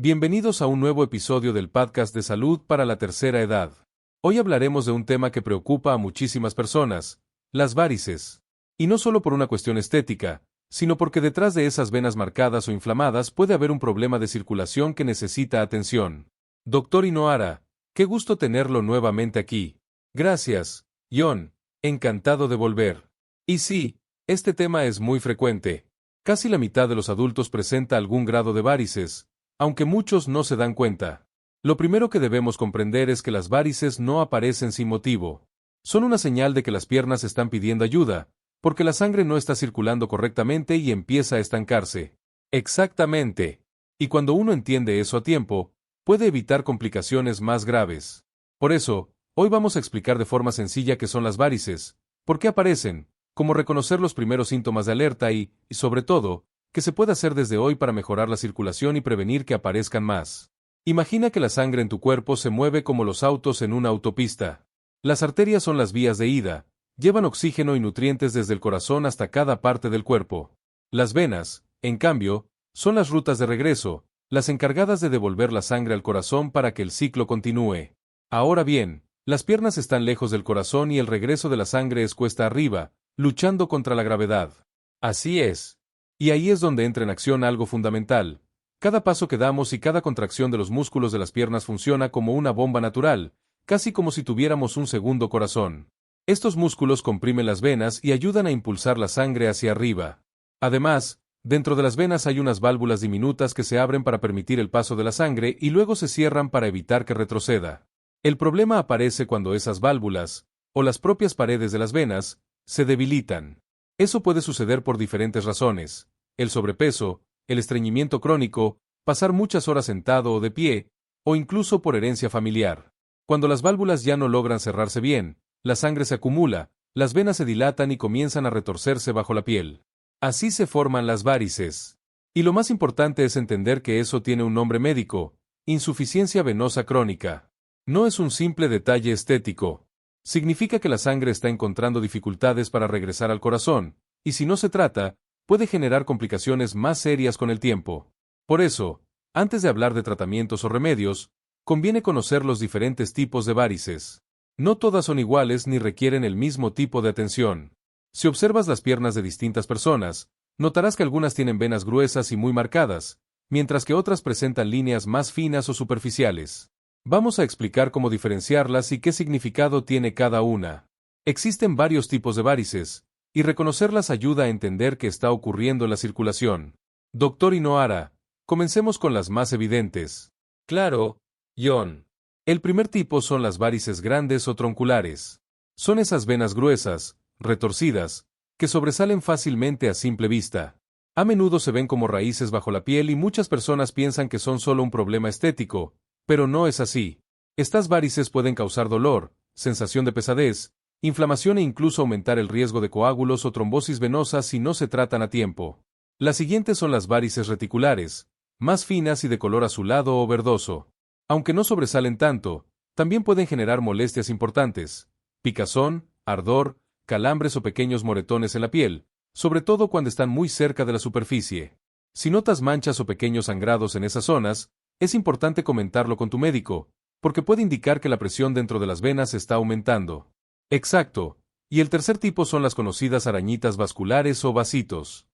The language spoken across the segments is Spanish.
Bienvenidos a un nuevo episodio del podcast de salud para la tercera edad. Hoy hablaremos de un tema que preocupa a muchísimas personas, las varices. Y no solo por una cuestión estética, sino porque detrás de esas venas marcadas o inflamadas puede haber un problema de circulación que necesita atención. Doctor Inohara, qué gusto tenerlo nuevamente aquí. Gracias, John, encantado de volver. Y sí, este tema es muy frecuente. Casi la mitad de los adultos presenta algún grado de varices, aunque muchos no se dan cuenta. Lo primero que debemos comprender es que las varices no aparecen sin motivo. Son una señal de que las piernas están pidiendo ayuda, porque la sangre no está circulando correctamente y empieza a estancarse. Exactamente. Y cuando uno entiende eso a tiempo, puede evitar complicaciones más graves. Por eso, hoy vamos a explicar de forma sencilla qué son las varices, por qué aparecen, cómo reconocer los primeros síntomas de alerta y, sobre todo, qué se puede hacer desde hoy para mejorar la circulación y prevenir que aparezcan más. Imagina que la sangre en tu cuerpo se mueve como los autos en una autopista. Las arterias son las vías de ida, llevan oxígeno y nutrientes desde el corazón hasta cada parte del cuerpo. Las venas, en cambio, son las rutas de regreso, las encargadas de devolver la sangre al corazón para que el ciclo continúe. Ahora bien, las piernas están lejos del corazón y el regreso de la sangre es cuesta arriba, luchando contra la gravedad. Así es. Y ahí es donde entra en acción algo fundamental. Cada paso que damos y cada contracción de los músculos de las piernas funciona como una bomba natural, casi como si tuviéramos un segundo corazón. Estos músculos comprimen las venas y ayudan a impulsar la sangre hacia arriba. Además, dentro de las venas hay unas válvulas diminutas que se abren para permitir el paso de la sangre y luego se cierran para evitar que retroceda. El problema aparece cuando esas válvulas, o las propias paredes de las venas, se debilitan. Eso puede suceder por diferentes razones: el sobrepeso, el estreñimiento crónico, pasar muchas horas sentado o de pie, o incluso por herencia familiar. Cuando las válvulas ya no logran cerrarse bien, la sangre se acumula, las venas se dilatan y comienzan a retorcerse bajo la piel. Así se forman las varices. Y lo más importante es entender que eso tiene un nombre médico: insuficiencia venosa crónica. No es un simple detalle estético. Significa que la sangre está encontrando dificultades para regresar al corazón, y si no se trata, puede generar complicaciones más serias con el tiempo. Por eso, antes de hablar de tratamientos o remedios, conviene conocer los diferentes tipos de varices. No todas son iguales ni requieren el mismo tipo de atención. Si observas las piernas de distintas personas, notarás que algunas tienen venas gruesas y muy marcadas, mientras que otras presentan líneas más finas o superficiales. Vamos a explicar cómo diferenciarlas y qué significado tiene cada una. Existen varios tipos de varices, y reconocerlas ayuda a entender qué está ocurriendo en la circulación. Doctor Inohara, comencemos con las más evidentes. Claro, John. El primer tipo son las varices grandes o tronculares. Son esas venas gruesas, retorcidas, que sobresalen fácilmente a simple vista. A menudo se ven como raíces bajo la piel y muchas personas piensan que son solo un problema estético, pero no es así. Estas varices pueden causar dolor, sensación de pesadez, inflamación e incluso aumentar el riesgo de coágulos o trombosis venosa si no se tratan a tiempo. Las siguientes son las varices reticulares, más finas y de color azulado o verdoso. Aunque no sobresalen tanto, también pueden generar molestias importantes: picazón, ardor, calambres o pequeños moretones en la piel, sobre todo cuando están muy cerca de la superficie. Si notas manchas o pequeños sangrados en esas zonas, es importante comentarlo con tu médico, porque puede indicar que la presión dentro de las venas está aumentando. Exacto. Y el tercer tipo son las conocidas arañitas vasculares o vasitos.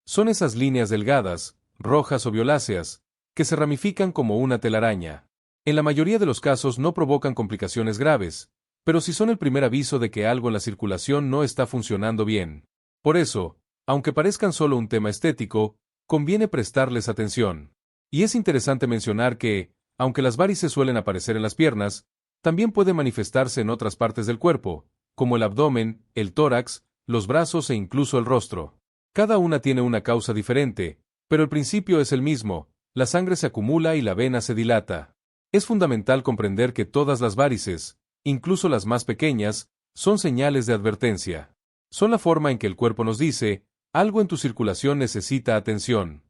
Son esas líneas delgadas, rojas o violáceas, que se ramifican como una telaraña. En la mayoría de los casos no provocan complicaciones graves, pero sí son el primer aviso de que algo en la circulación no está funcionando bien. Por eso, aunque parezcan solo un tema estético, conviene prestarles atención. Y es interesante mencionar que, aunque las varices suelen aparecer en las piernas, también pueden manifestarse en otras partes del cuerpo, como el abdomen, el tórax, los brazos e incluso el rostro. Cada una tiene una causa diferente, pero el principio es el mismo: la sangre se acumula y la vena se dilata. Es fundamental comprender que todas las varices, incluso las más pequeñas, son señales de advertencia. Son la forma en que el cuerpo nos dice: algo en tu circulación necesita atención.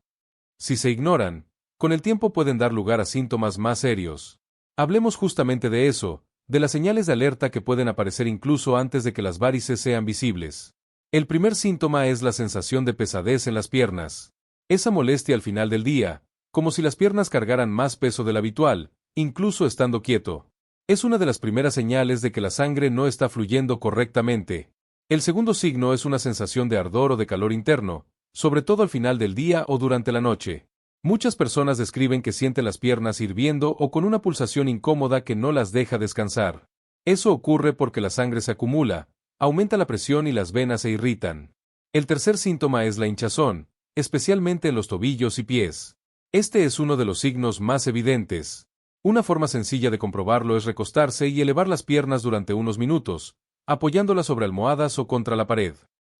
Si se ignoran, con el tiempo pueden dar lugar a síntomas más serios. Hablemos justamente de eso, de las señales de alerta que pueden aparecer incluso antes de que las varices sean visibles. El primer síntoma es la sensación de pesadez en las piernas. Esa molestia al final del día, como si las piernas cargaran más peso del habitual, incluso estando quieto. Es una de las primeras señales de que la sangre no está fluyendo correctamente. El segundo signo es una sensación de ardor o de calor interno, sobre todo al final del día o durante la noche. Muchas personas describen que sienten las piernas hirviendo o con una pulsación incómoda que no las deja descansar. Eso ocurre porque la sangre se acumula, aumenta la presión y las venas se irritan. El tercer síntoma es la hinchazón, especialmente en los tobillos y pies. Este es uno de los signos más evidentes. Una forma sencilla de comprobarlo es recostarse y elevar las piernas durante unos minutos, apoyándolas sobre almohadas o contra la pared.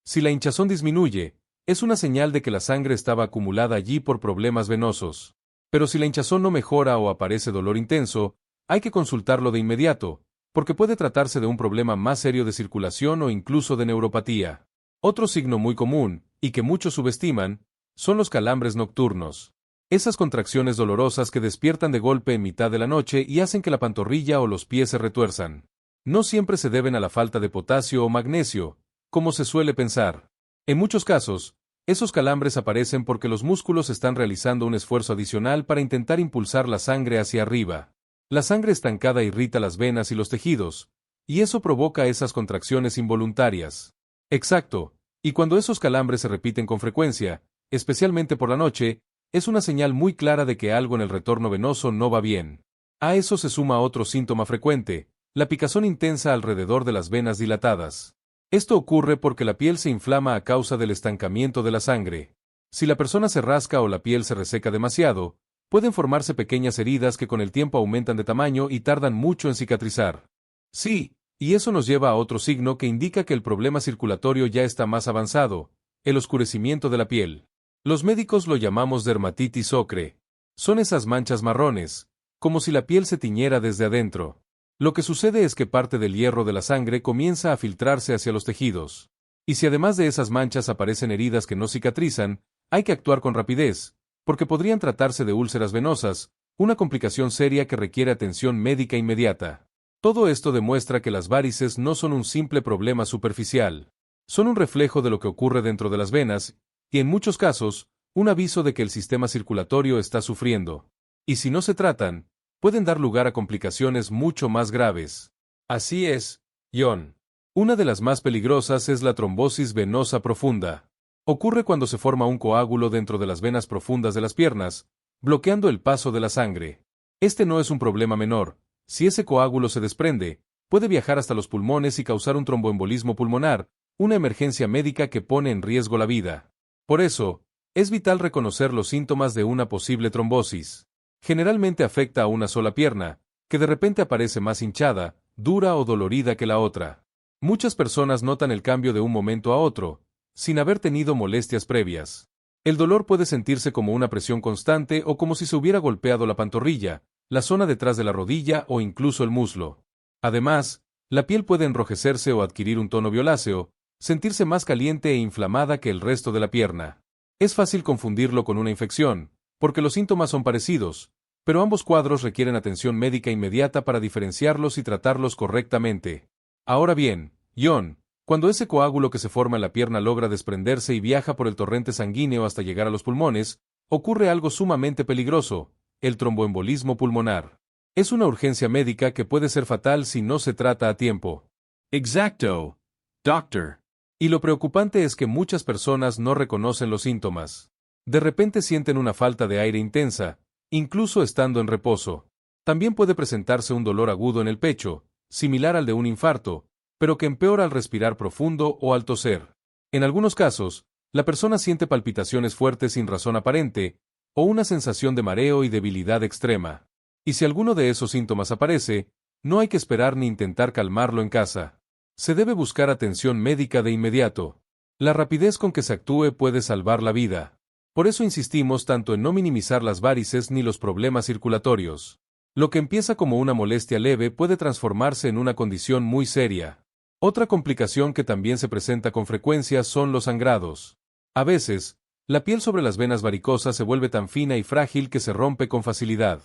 Si la hinchazón disminuye, es una señal de que la sangre estaba acumulada allí por problemas venosos. Pero si la hinchazón no mejora o aparece dolor intenso, hay que consultarlo de inmediato, porque puede tratarse de un problema más serio de circulación o incluso de neuropatía. Otro signo muy común, y que muchos subestiman, son los calambres nocturnos. Esas contracciones dolorosas que despiertan de golpe en mitad de la noche y hacen que la pantorrilla o los pies se retuerzan. No siempre se deben a la falta de potasio o magnesio, como se suele pensar. En muchos casos, esos calambres aparecen porque los músculos están realizando un esfuerzo adicional para intentar impulsar la sangre hacia arriba. La sangre estancada irrita las venas y los tejidos, y eso provoca esas contracciones involuntarias. Exacto, y cuando esos calambres se repiten con frecuencia, especialmente por la noche, es una señal muy clara de que algo en el retorno venoso no va bien. A eso se suma otro síntoma frecuente, la picazón intensa alrededor de las venas dilatadas. Esto ocurre porque la piel se inflama a causa del estancamiento de la sangre. Si la persona se rasca o la piel se reseca demasiado, pueden formarse pequeñas heridas que con el tiempo aumentan de tamaño y tardan mucho en cicatrizar. Sí, y eso nos lleva a otro signo que indica que el problema circulatorio ya está más avanzado, el oscurecimiento de la piel. Los médicos lo llamamos dermatitis ocre. Son esas manchas marrones, como si la piel se tiñera desde adentro. Lo que sucede es que parte del hierro de la sangre comienza a filtrarse hacia los tejidos. Y si además de esas manchas aparecen heridas que no cicatrizan, hay que actuar con rapidez, porque podrían tratarse de úlceras venosas, una complicación seria que requiere atención médica inmediata. Todo esto demuestra que las varices no son un simple problema superficial. Son un reflejo de lo que ocurre dentro de las venas, y en muchos casos, un aviso de que el sistema circulatorio está sufriendo. Y si no se tratan, pueden dar lugar a complicaciones mucho más graves. Así es, John. Una de las más peligrosas es la trombosis venosa profunda. Ocurre cuando se forma un coágulo dentro de las venas profundas de las piernas, bloqueando el paso de la sangre. Este no es un problema menor. Si ese coágulo se desprende, puede viajar hasta los pulmones y causar un tromboembolismo pulmonar, una emergencia médica que pone en riesgo la vida. Por eso, es vital reconocer los síntomas de una posible trombosis. Generalmente afecta a una sola pierna, que de repente aparece más hinchada, dura o dolorida que la otra. Muchas personas notan el cambio de un momento a otro, sin haber tenido molestias previas. El dolor puede sentirse como una presión constante o como si se hubiera golpeado la pantorrilla, la zona detrás de la rodilla o incluso el muslo. Además, la piel puede enrojecerse o adquirir un tono violáceo, sentirse más caliente e inflamada que el resto de la pierna. Es fácil confundirlo con una infección, porque los síntomas son parecidos, pero ambos cuadros requieren atención médica inmediata para diferenciarlos y tratarlos correctamente. Ahora bien, John, cuando ese coágulo que se forma en la pierna logra desprenderse y viaja por el torrente sanguíneo hasta llegar a los pulmones, ocurre algo sumamente peligroso, el tromboembolismo pulmonar. Es una urgencia médica que puede ser fatal si no se trata a tiempo. Exacto, doctor. Y lo preocupante es que muchas personas no reconocen los síntomas. De repente sienten una falta de aire intensa, incluso estando en reposo. También puede presentarse un dolor agudo en el pecho, similar al de un infarto, pero que empeora al respirar profundo o al toser. En algunos casos, la persona siente palpitaciones fuertes sin razón aparente, o una sensación de mareo y debilidad extrema. Y si alguno de esos síntomas aparece, no hay que esperar ni intentar calmarlo en casa. Se debe buscar atención médica de inmediato. La rapidez con que se actúe puede salvar la vida. Por eso insistimos tanto en no minimizar las varices ni los problemas circulatorios. Lo que empieza como una molestia leve puede transformarse en una condición muy seria. Otra complicación que también se presenta con frecuencia son los sangrados. A veces, la piel sobre las venas varicosas se vuelve tan fina y frágil que se rompe con facilidad.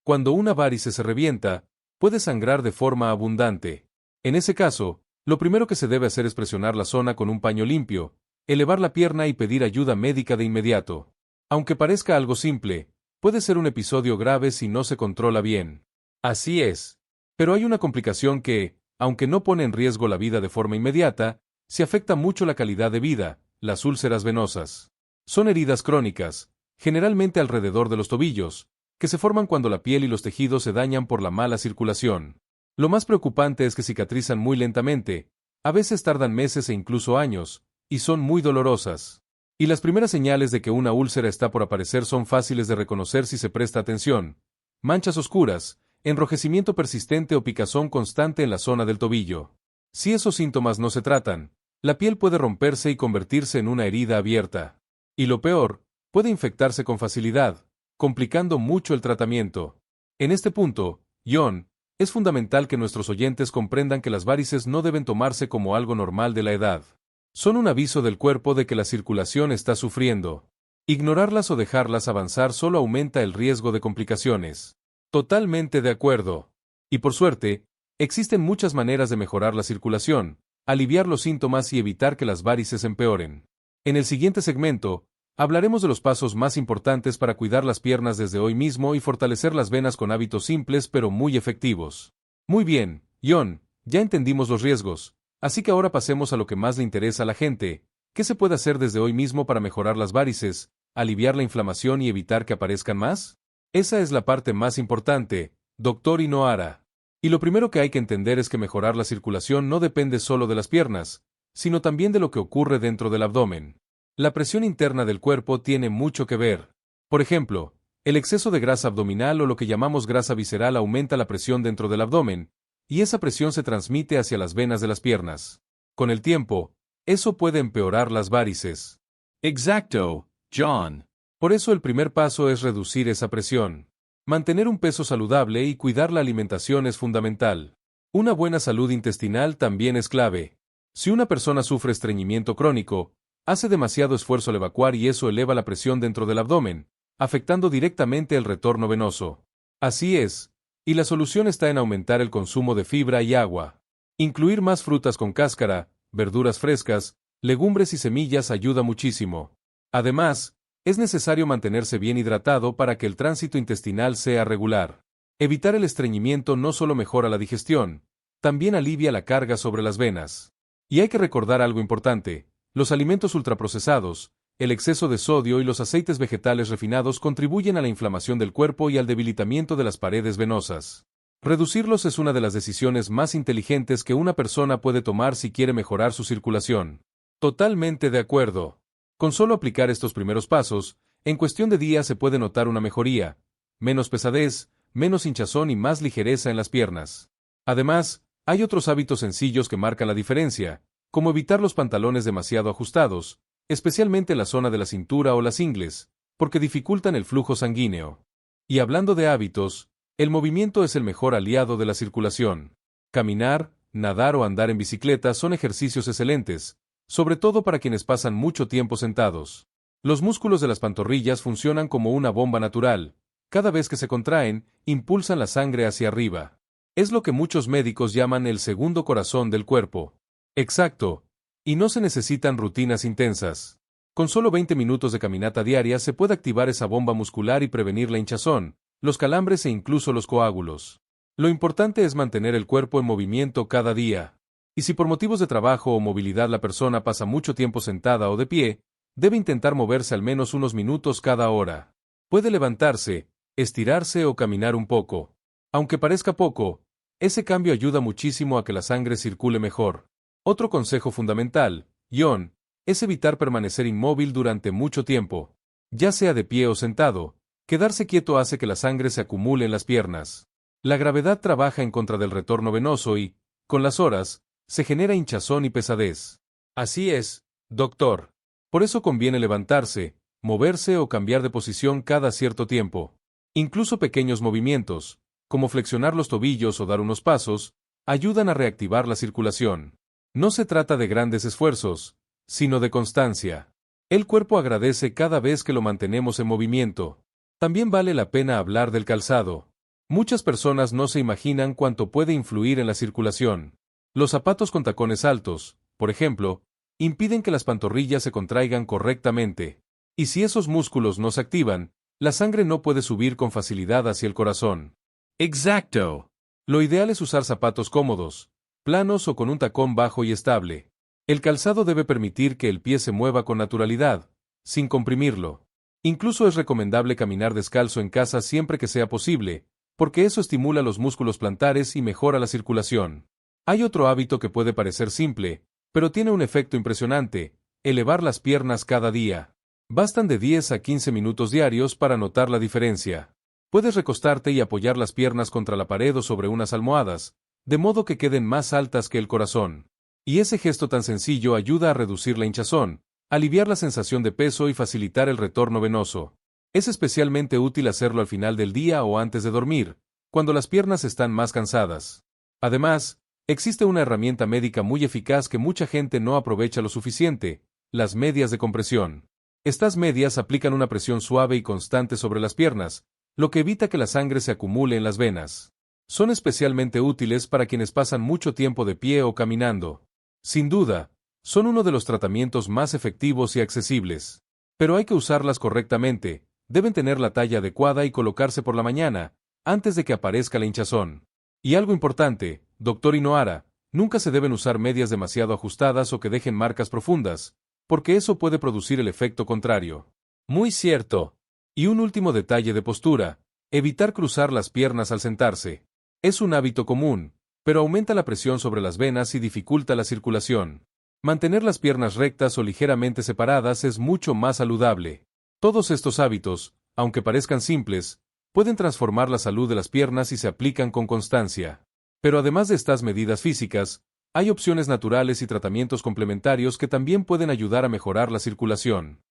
Cuando una varice se revienta, puede sangrar de forma abundante. En ese caso, lo primero que se debe hacer es presionar la zona con un paño limpio, elevar la pierna y pedir ayuda médica de inmediato. Aunque parezca algo simple, Puede ser un episodio grave si no se controla bien. Así es. Pero hay una complicación que, aunque no pone en riesgo la vida de forma inmediata, sí afecta mucho la calidad de vida: las úlceras venosas. Son heridas crónicas, generalmente alrededor de los tobillos, que se forman cuando la piel y los tejidos se dañan por la mala circulación. Lo más preocupante es que cicatrizan muy lentamente, a veces tardan meses e incluso años, y son muy dolorosas. Y las primeras señales de que una úlcera está por aparecer son fáciles de reconocer si se presta atención: manchas oscuras, enrojecimiento persistente o picazón constante en la zona del tobillo. Si esos síntomas no se tratan, la piel puede romperse y convertirse en una herida abierta. Y lo peor, puede infectarse con facilidad, complicando mucho el tratamiento. En este punto, John, es fundamental que nuestros oyentes comprendan que las varices no deben tomarse como algo normal de la edad. Son un aviso del cuerpo de que la circulación está sufriendo. Ignorarlas o dejarlas avanzar solo aumenta el riesgo de complicaciones. Totalmente de acuerdo. Y por suerte, existen muchas maneras de mejorar la circulación, aliviar los síntomas y evitar que las varices empeoren. En el siguiente segmento, hablaremos de los pasos más importantes para cuidar las piernas desde hoy mismo y fortalecer las venas con hábitos simples pero muy efectivos. Muy bien, John, ya entendimos los riesgos, así que ahora pasemos a lo que más le interesa a la gente: ¿qué se puede hacer desde hoy mismo para mejorar las varices, aliviar la inflamación y evitar que aparezcan más? Esa es la parte más importante, doctor Inoara. Y lo primero que hay que entender es que mejorar la circulación no depende solo de las piernas, sino también de lo que ocurre dentro del abdomen. La presión interna del cuerpo tiene mucho que ver. Por ejemplo, el exceso de grasa abdominal o lo que llamamos grasa visceral aumenta la presión dentro del abdomen, y esa presión se transmite hacia las venas de las piernas. Con el tiempo, eso puede empeorar las varices. Exacto, John. Por eso el primer paso es reducir esa presión. Mantener un peso saludable y cuidar la alimentación es fundamental. Una buena salud intestinal también es clave. Si una persona sufre estreñimiento crónico, hace demasiado esfuerzo al evacuar y eso eleva la presión dentro del abdomen, afectando directamente el retorno venoso. Así es, y la solución está en aumentar el consumo de fibra y agua. Incluir más frutas con cáscara, verduras frescas, legumbres y semillas ayuda muchísimo. Además, es necesario mantenerse bien hidratado para que el tránsito intestinal sea regular. Evitar el estreñimiento no solo mejora la digestión, también alivia la carga sobre las venas. Y hay que recordar algo importante: los alimentos ultraprocesados, el exceso de sodio y los aceites vegetales refinados contribuyen a la inflamación del cuerpo y al debilitamiento de las paredes venosas. Reducirlos es una de las decisiones más inteligentes que una persona puede tomar si quiere mejorar su circulación. Totalmente de acuerdo. Con solo aplicar estos primeros pasos, en cuestión de días se puede notar una mejoría: menos pesadez, menos hinchazón y más ligereza en las piernas. Además, hay otros hábitos sencillos que marcan la diferencia, como evitar los pantalones demasiado ajustados, especialmente en la zona de la cintura o las ingles, porque dificultan el flujo sanguíneo. Y hablando de hábitos, el movimiento es el mejor aliado de la circulación. Caminar, nadar o andar en bicicleta son ejercicios excelentes, sobre todo para quienes pasan mucho tiempo sentados. Los músculos de las pantorrillas funcionan como una bomba natural. Cada vez que se contraen, impulsan la sangre hacia arriba. Es lo que muchos médicos llaman el segundo corazón del cuerpo. Exacto. Y no se necesitan rutinas intensas. Con solo 20 minutos de caminata diaria se puede activar esa bomba muscular y prevenir la hinchazón, los calambres e incluso los coágulos. Lo importante es mantener el cuerpo en movimiento cada día. Y si por motivos de trabajo o movilidad la persona pasa mucho tiempo sentada o de pie, debe intentar moverse al menos unos minutos cada hora. Puede levantarse, estirarse o caminar un poco. Aunque parezca poco, ese cambio ayuda muchísimo a que la sangre circule mejor. Otro consejo fundamental, John, es evitar permanecer inmóvil durante mucho tiempo. Ya sea de pie o sentado, quedarse quieto hace que la sangre se acumule en las piernas. La gravedad trabaja en contra del retorno venoso y, con las horas, se genera hinchazón y pesadez. Así es, doctor. Por eso conviene levantarse, moverse o cambiar de posición cada cierto tiempo. Incluso pequeños movimientos, como flexionar los tobillos o dar unos pasos, ayudan a reactivar la circulación. No se trata de grandes esfuerzos, sino de constancia. El cuerpo agradece cada vez que lo mantenemos en movimiento. También vale la pena hablar del calzado. Muchas personas no se imaginan cuánto puede influir en la circulación. Los zapatos con tacones altos, por ejemplo, impiden que las pantorrillas se contraigan correctamente. Y si esos músculos no se activan, La sangre no puede subir con facilidad hacia el corazón. Exacto. Lo ideal es usar zapatos cómodos, planos o con un tacón bajo y estable. El calzado debe permitir que el pie se mueva con naturalidad, sin comprimirlo. Incluso es recomendable caminar descalzo en casa siempre que sea posible, porque eso estimula los músculos plantares y mejora la circulación. Hay otro hábito que puede parecer simple, pero tiene un efecto impresionante: elevar las piernas cada día. Bastan de 10 a 15 minutos diarios para notar la diferencia. Puedes recostarte y apoyar las piernas contra la pared o sobre unas almohadas, de modo que queden más altas que el corazón. Y ese gesto tan sencillo ayuda a reducir la hinchazón, aliviar la sensación de peso y facilitar el retorno venoso. Es especialmente útil hacerlo al final del día o antes de dormir, cuando las piernas están más cansadas. Además, existe una herramienta médica muy eficaz que mucha gente no aprovecha lo suficiente: las medias de compresión. Estas medias aplican una presión suave y constante sobre las piernas, lo que evita que la sangre se acumule en las venas. Son especialmente útiles para quienes pasan mucho tiempo de pie o caminando. Sin duda, son uno de los tratamientos más efectivos y accesibles. Pero hay que usarlas correctamente, deben tener la talla adecuada y colocarse por la mañana, antes de que aparezca la hinchazón. Y algo importante, Dr. Inohara, nunca se deben usar medias demasiado ajustadas o que dejen marcas profundas, porque eso puede producir el efecto contrario. Muy cierto. Y un último detalle de postura: evitar cruzar las piernas al sentarse. Es un hábito común, pero aumenta la presión sobre las venas y dificulta la circulación. Mantener las piernas rectas o ligeramente separadas es mucho más saludable. Todos estos hábitos, aunque parezcan simples, pueden transformar la salud de las piernas si se aplican con constancia. Pero además de estas medidas físicas, hay opciones naturales y tratamientos complementarios que también pueden ayudar a mejorar la circulación.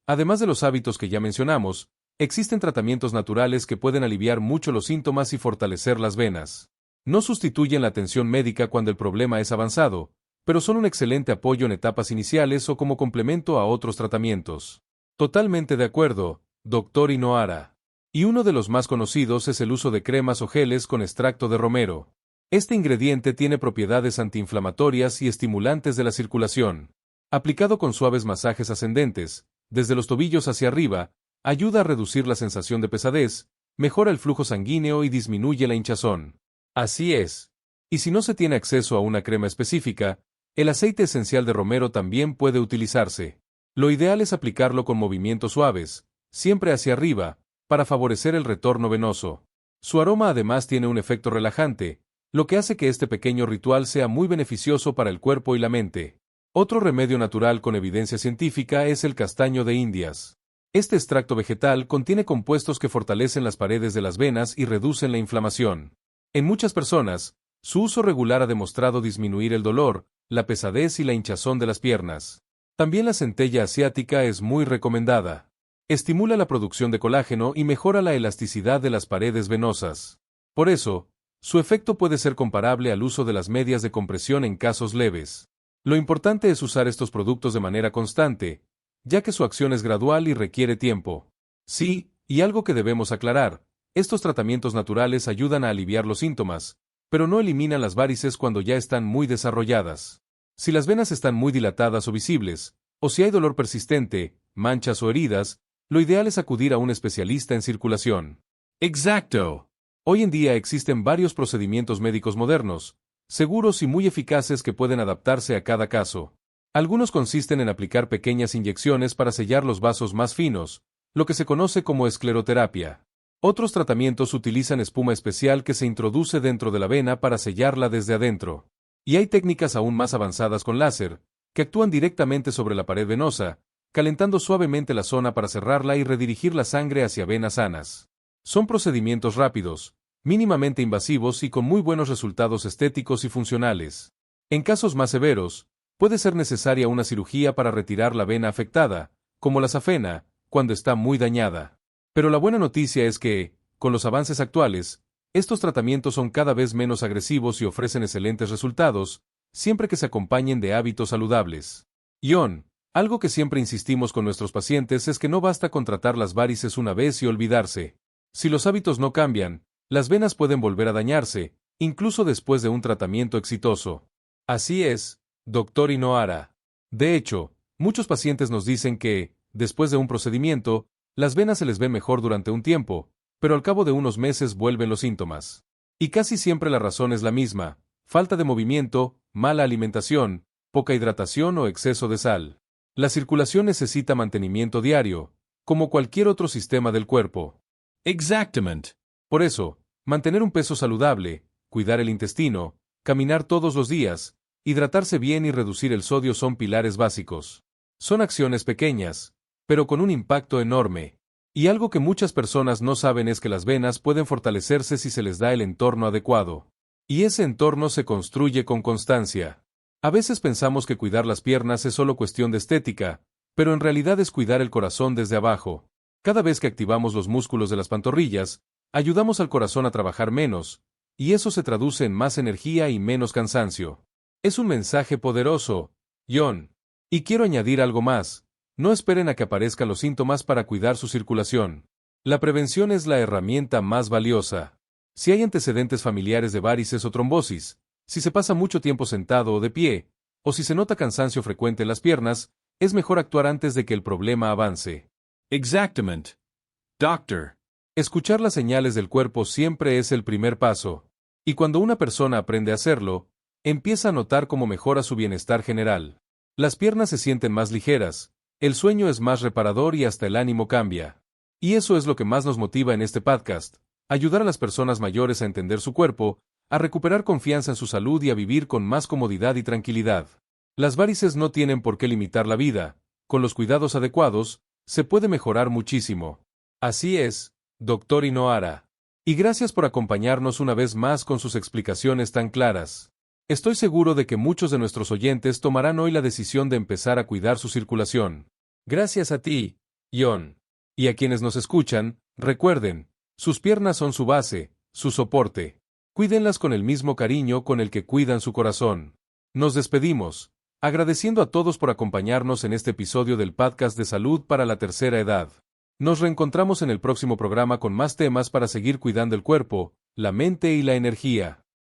Además de los hábitos que ya mencionamos, existen tratamientos naturales que pueden aliviar mucho los síntomas y fortalecer las venas. No sustituyen la atención médica cuando el problema es avanzado, pero son un excelente apoyo en etapas iniciales o como complemento a otros tratamientos. Totalmente de acuerdo, Dr. Inohara. Y uno de los más conocidos es el uso de cremas o geles con extracto de romero. Este ingrediente tiene propiedades antiinflamatorias y estimulantes de la circulación. Aplicado con suaves masajes ascendentes, desde los tobillos hacia arriba, ayuda a reducir la sensación de pesadez, mejora el flujo sanguíneo y disminuye la hinchazón. Así es. Y si no se tiene acceso a una crema específica, el aceite esencial de romero también puede utilizarse. Lo ideal es aplicarlo con movimientos suaves, siempre hacia arriba, para favorecer el retorno venoso. Su aroma además tiene un efecto relajante, lo que hace que este pequeño ritual sea muy beneficioso para el cuerpo y la mente. Otro remedio natural con evidencia científica es el castaño de Indias. Este extracto vegetal contiene compuestos que fortalecen las paredes de las venas y reducen la inflamación. En muchas personas, su uso regular ha demostrado disminuir el dolor, la pesadez y la hinchazón de las piernas. También la centella asiática es muy recomendada. Estimula la producción de colágeno y mejora la elasticidad de las paredes venosas. Por eso, su efecto puede ser comparable al uso de las medias de compresión en casos leves. Lo importante es usar estos productos de manera constante, ya que su acción es gradual y requiere tiempo. Sí, y algo que debemos aclarar: estos tratamientos naturales ayudan a aliviar los síntomas, pero no eliminan las varices cuando ya están muy desarrolladas. Si las venas están muy dilatadas o visibles, o si hay dolor persistente, manchas o heridas, lo ideal es acudir a un especialista en circulación. Exacto. Hoy en día existen varios procedimientos médicos modernos, seguros y muy eficaces que pueden adaptarse a cada caso. Algunos consisten en aplicar pequeñas inyecciones para sellar los vasos más finos, lo que se conoce como escleroterapia. Otros tratamientos utilizan espuma especial que se introduce dentro de la vena para sellarla desde adentro. Y hay técnicas aún más avanzadas con láser, que actúan directamente sobre la pared venosa, calentando suavemente la zona para cerrarla y redirigir la sangre hacia venas sanas. Son procedimientos rápidos, mínimamente invasivos y con muy buenos resultados estéticos y funcionales. En casos más severos, puede ser necesaria una cirugía para retirar la vena afectada, como la safena, cuando está muy dañada. Pero la buena noticia es que, con los avances actuales, estos tratamientos son cada vez menos agresivos y ofrecen excelentes resultados, siempre que se acompañen de hábitos saludables. Algo que siempre insistimos con nuestros pacientes es que no basta con tratar las varices una vez y olvidarse. Si los hábitos no cambian, las venas pueden volver a dañarse, incluso después de un tratamiento exitoso. Así es, Dr. Inohara. De hecho, muchos pacientes nos dicen que, después de un procedimiento, Las venas se les ve mejor durante un tiempo, pero al cabo de unos meses vuelven los síntomas. Y casi siempre la razón es la misma: falta de movimiento, mala alimentación, poca hidratación o exceso de sal. La circulación necesita mantenimiento diario, como cualquier otro sistema del cuerpo. Exactamente. Por eso, mantener un peso saludable, cuidar el intestino, caminar todos los días, hidratarse bien y reducir el sodio son pilares básicos. Son acciones pequeñas, pero con un impacto enorme. Y algo que muchas personas no saben es que las venas pueden fortalecerse si se les da el entorno adecuado. Y ese entorno se construye con constancia. A veces pensamos que cuidar las piernas es solo cuestión de estética, pero en realidad es cuidar el corazón desde abajo. Cada vez que activamos los músculos de las pantorrillas, ayudamos al corazón a trabajar menos, y eso se traduce en más energía y menos cansancio. Es un mensaje poderoso, John. Y quiero añadir algo más: no esperen a que aparezcan los síntomas para cuidar su circulación. La prevención es la herramienta más valiosa. Si hay antecedentes familiares de varices o trombosis, si se pasa mucho tiempo sentado o de pie, o si se nota cansancio frecuente en las piernas, es mejor actuar antes de que el problema avance. Exactamente. Doctor. Escuchar las señales del cuerpo siempre es el primer paso. Y cuando una persona aprende a hacerlo, empieza a notar cómo mejora su bienestar general. Las piernas se sienten más ligeras, el sueño es más reparador y hasta el ánimo cambia. Y eso es lo que más nos motiva en este podcast: ayudar a las personas mayores a entender su cuerpo, a recuperar confianza en su salud y a vivir con más comodidad y tranquilidad. Las varices no tienen por qué limitar la vida. Con los cuidados adecuados, se puede mejorar muchísimo. Así es, Dr. Inohara. Y gracias por acompañarnos una vez más con sus explicaciones tan claras. Estoy seguro de que muchos de nuestros oyentes tomarán hoy la decisión de empezar a cuidar su circulación. Gracias a ti, John. Y a quienes nos escuchan, recuerden, sus piernas son su base, su soporte. Cuídenlas con el mismo cariño con el que cuidan su corazón. Nos despedimos, agradeciendo a todos por acompañarnos en este episodio del podcast de salud para la tercera edad. Nos reencontramos en el próximo programa con más temas para seguir cuidando el cuerpo, la mente y la energía.